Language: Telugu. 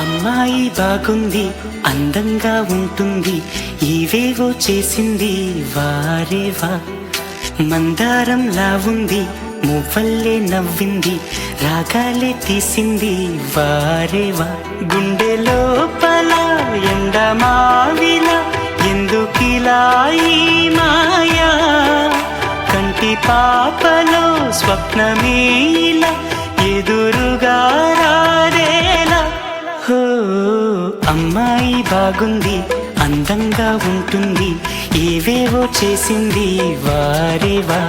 అమ్మాయి బాగుంది, అందంగా ఉంటుంది, ఇవేవో చేసింది వారేవా. మందారంలా ఉంది, మువ్వల్లే నవ్వింది, రాగాలే తీసింది వారేవా. గుండె లోపల ఎండమావిలా ఎందుకిలా ఈ మాయా, కంటి పాపలో స్వప్నమేలా ఎదురుగా రారేలా. హో అమ్మాయి బాగుంది, అందంగా ఉంటుంది, ఏవేవో చేసింది వారేవా.